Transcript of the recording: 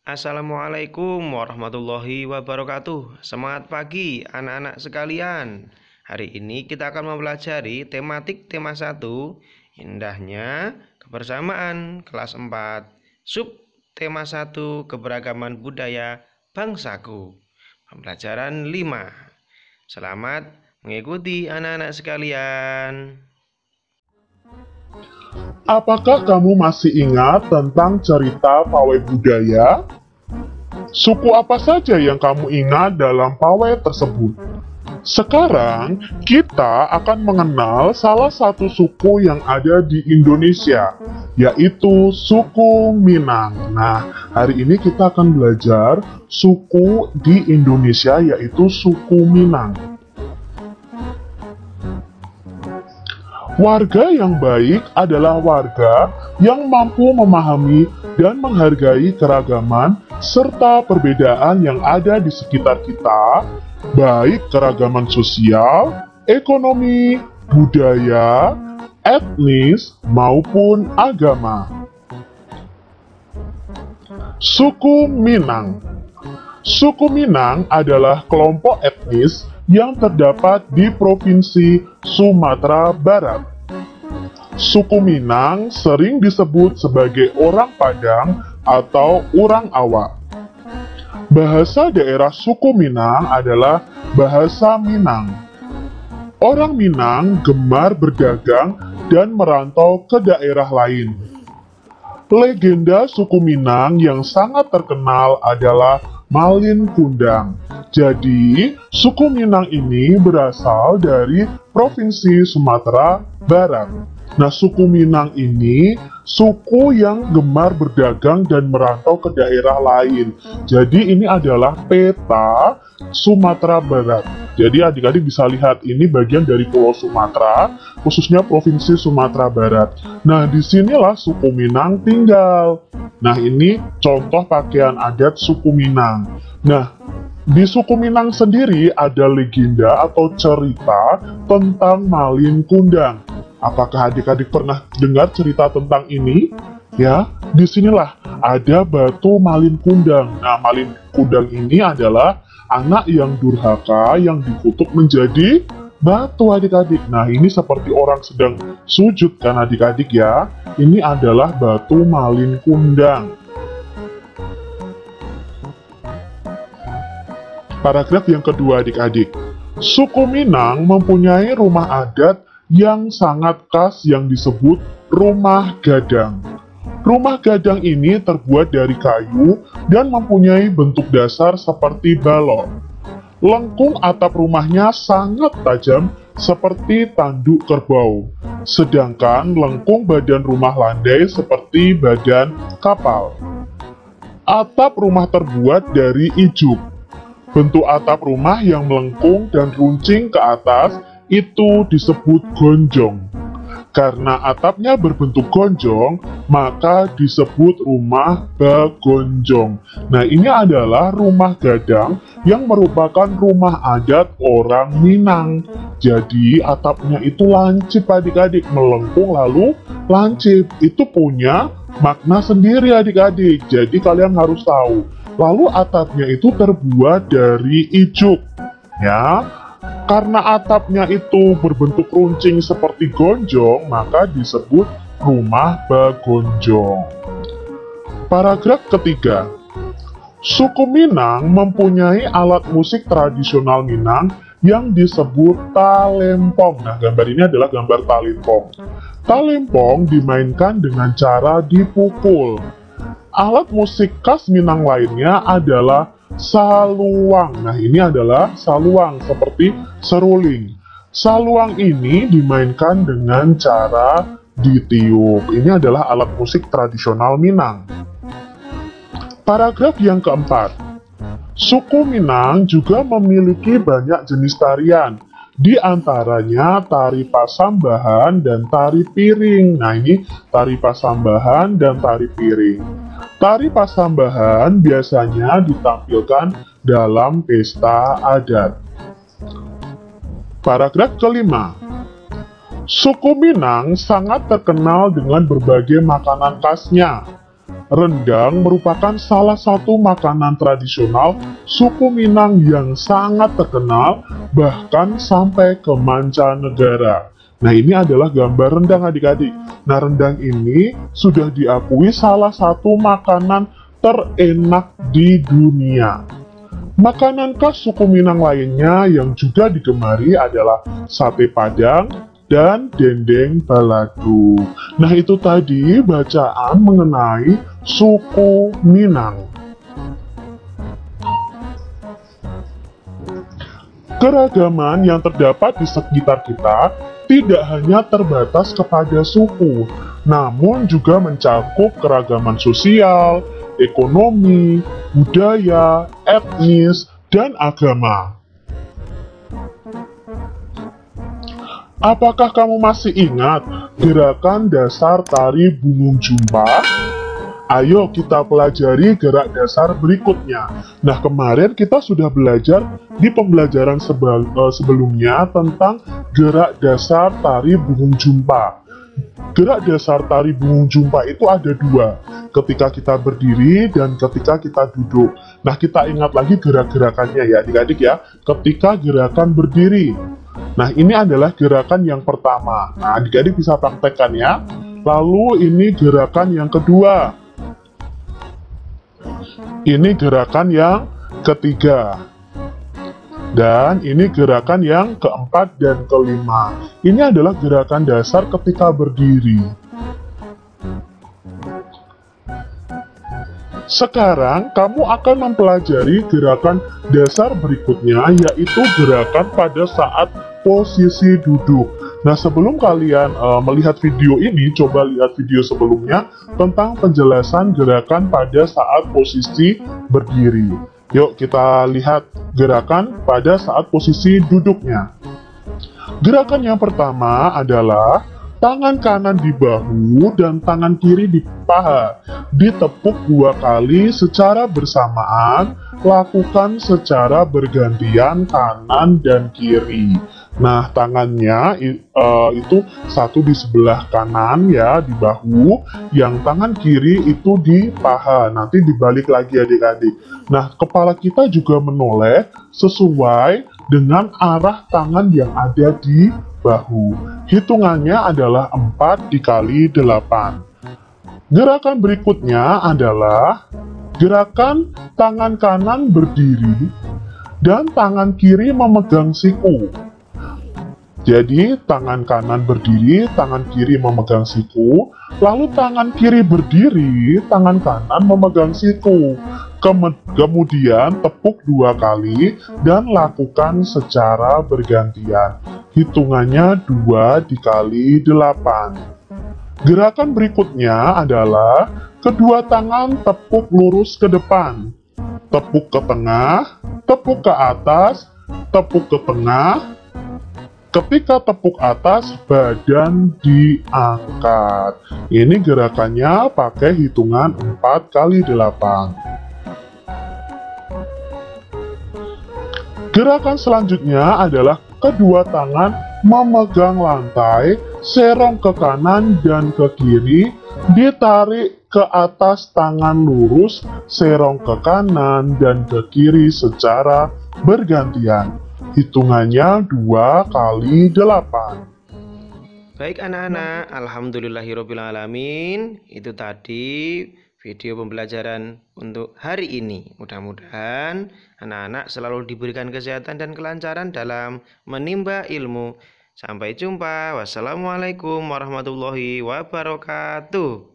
Assalamualaikum warahmatullahi wabarakatuh. Semangat pagi anak-anak sekalian. Hari ini kita akan mempelajari tematik tema 1, indahnya kebersamaan kelas 4. Sub tema 1, keberagaman budaya bangsaku. Pembelajaran 5. Selamat mengikuti anak-anak sekalian. Apakah kamu masih ingat tentang cerita pawai budaya? Suku apa saja yang kamu ingat dalam pawai tersebut? Sekarang, kita akan mengenal salah satu suku yang ada di Indonesia, yaitu suku Minang. Nah, hari ini kita akan belajar suku di Indonesia, yaitu suku Minang. Warga yang baik adalah warga yang mampu memahami dan menghargai keragaman serta perbedaan yang ada di sekitar kita, baik keragaman sosial, ekonomi, budaya, etnis, maupun agama. Suku Minang. Suku Minang adalah kelompok etnis yang terdapat di Provinsi Sumatera Barat. Suku Minang sering disebut sebagai orang Padang atau orang Awak. Bahasa daerah suku Minang adalah bahasa Minang. Orang Minang gemar berdagang dan merantau ke daerah lain. Legenda suku Minang yang sangat terkenal adalah Malin Kundang. Jadi, suku Minang ini berasal dari Provinsi Sumatera Barat. Nah, suku Minang ini suku yang gemar berdagang dan merantau ke daerah lain. Jadi, ini adalah peta Sumatera Barat. Jadi, adik-adik bisa lihat ini bagian dari Pulau Sumatera, khususnya Provinsi Sumatera Barat. Nah, disinilah suku Minang tinggal. Nah, ini contoh pakaian adat suku Minang. Nah, di suku Minang sendiri ada legenda atau cerita tentang Malin Kundang. Apakah adik-adik pernah dengar cerita tentang ini? Ya, disinilah ada batu Malin Kundang. Nah, Malin Kundang ini adalah anak yang durhaka yang dikutuk menjadi batu adik-adik. Nah, ini seperti orang sedang sujud kan adik-adik ya. Ini adalah batu Malin Kundang. Paragraf yang kedua adik-adik. Suku Minang mempunyai rumah adat yang sangat khas yang disebut rumah gadang. Rumah gadang ini terbuat dari kayu dan mempunyai bentuk dasar seperti balok. Lengkung atap rumahnya sangat tajam seperti tanduk kerbau. Sedangkan lengkung badan rumah landai seperti badan kapal. Atap rumah terbuat dari ijuk. Bentuk atap rumah yang melengkung dan runcing ke atas itu disebut gonjong. Karena atapnya berbentuk gonjong, maka disebut rumah bagonjong. Nah, ini adalah rumah gadang yang merupakan rumah adat orang Minang. Jadi, atapnya itu lancip adik-adik, melengkung lalu lancip. Itu punya makna sendiri adik-adik. Jadi, kalian harus tahu. Lalu atapnya itu terbuat dari ijuk. Ya, karena atapnya itu berbentuk runcing seperti gonjong, maka disebut rumah bagonjong. Paragraf ketiga. Suku Minang mempunyai alat musik tradisional Minang yang disebut talempong. Nah, gambar ini adalah gambar talempong. Talempong dimainkan dengan cara dipukul. Alat musik khas Minang lainnya adalah saluang. Nah, ini adalah saluang seperti seruling. Saluang ini dimainkan dengan cara ditiup. Ini adalah alat musik tradisional Minang. Paragraf yang keempat. Suku Minang juga memiliki banyak jenis tarian. Di antaranya tari pasambahan dan tari piring. Nah, ini tari pasambahan dan tari piring. Tari pasambahan biasanya ditampilkan dalam pesta adat. Paragraf kelima. Suku Minang sangat terkenal dengan berbagai makanan khasnya. Rendang merupakan salah satu makanan tradisional suku Minang yang sangat terkenal, bahkan sampai ke mancanegara. Nah, ini adalah gambar rendang adik-adik. Nah, rendang ini sudah diakui salah satu makanan terenak di dunia. Makanan khas suku Minang lainnya yang juga digemari adalah sate Padang dan dendeng balado. Nah, itu tadi bacaan mengenai suku Minang. Keragaman yang terdapat di sekitar kita tidak hanya terbatas kepada suku, namun juga mencakup keragaman sosial, ekonomi, budaya, etnis, dan agama. Apakah kamu masih ingat gerakan dasar tari Bungung Jumpa? Ayo kita pelajari gerak dasar berikutnya. Nah, kemarin kita sudah belajar di pembelajaran sebelumnya tentang gerak dasar tari Bungung Jumpa. Gerak dasar tari Bungung Jumpa itu ada dua, ketika kita berdiri dan ketika kita duduk. Nah, kita ingat lagi gerak-gerakannya ya adik-adik ya, ketika gerakan berdiri. Nah, ini adalah gerakan yang pertama. Nah, adik-adik bisa praktekkan ya. Lalu ini gerakan yang kedua. Ini gerakan yang ketiga. Dan ini gerakan yang keempat dan kelima. Ini adalah gerakan dasar ketika berdiri. Sekarang kamu akan mempelajari gerakan dasar berikutnya, yaitu gerakan pada saat posisi duduk. Nah, sebelum kalian melihat video ini, coba lihat video sebelumnya tentang penjelasan gerakan pada saat posisi berdiri. Yuk kita lihat gerakan pada saat posisi duduknya. Gerakan yang pertama adalah tangan kanan di bahu dan tangan kiri di paha. Ditepuk 2 kali secara bersamaan, lakukan secara bergantian kanan dan kiri. Nah, tangannya itu satu di sebelah kanan ya, di bahu, yang tangan kiri itu di paha. Nanti dibalik lagi adik-adik. Nah, kepala kita juga menoleh sesuai dengan arah tangan yang ada di bahu. Hitungannya adalah 4 dikali 8. Gerakan berikutnya adalah gerakan tangan kanan berdiri dan tangan kiri memegang siku. Jadi, tangan kanan berdiri, tangan kiri memegang siku, lalu tangan kiri berdiri, tangan kanan memegang siku. Kemudian tepuk 2 kali dan lakukan secara bergantian. Hitungannya 2 dikali 8. Gerakan berikutnya adalah kedua tangan tepuk lurus ke depan. Tepuk ke tengah, tepuk ke atas, tepuk ke tengah. Ketika tepuk atas, badan diangkat. Ini gerakannya pakai hitungan 4 kali 8. Gerakan selanjutnya adalah kedua tangan memegang lantai, serong ke kanan dan ke kiri, ditarik ke atas tangan lurus, serong ke kanan dan ke kiri secara bergantian. Hitungannya 2 kali 8. Baik anak-anak, alhamdulillahirobbilalamin. Itu tadi video pembelajaran untuk hari ini. Mudah-mudahan anak-anak selalu diberikan kesehatan dan kelancaran dalam menimba ilmu. Sampai jumpa. Wassalamualaikum warahmatullahi wabarakatuh.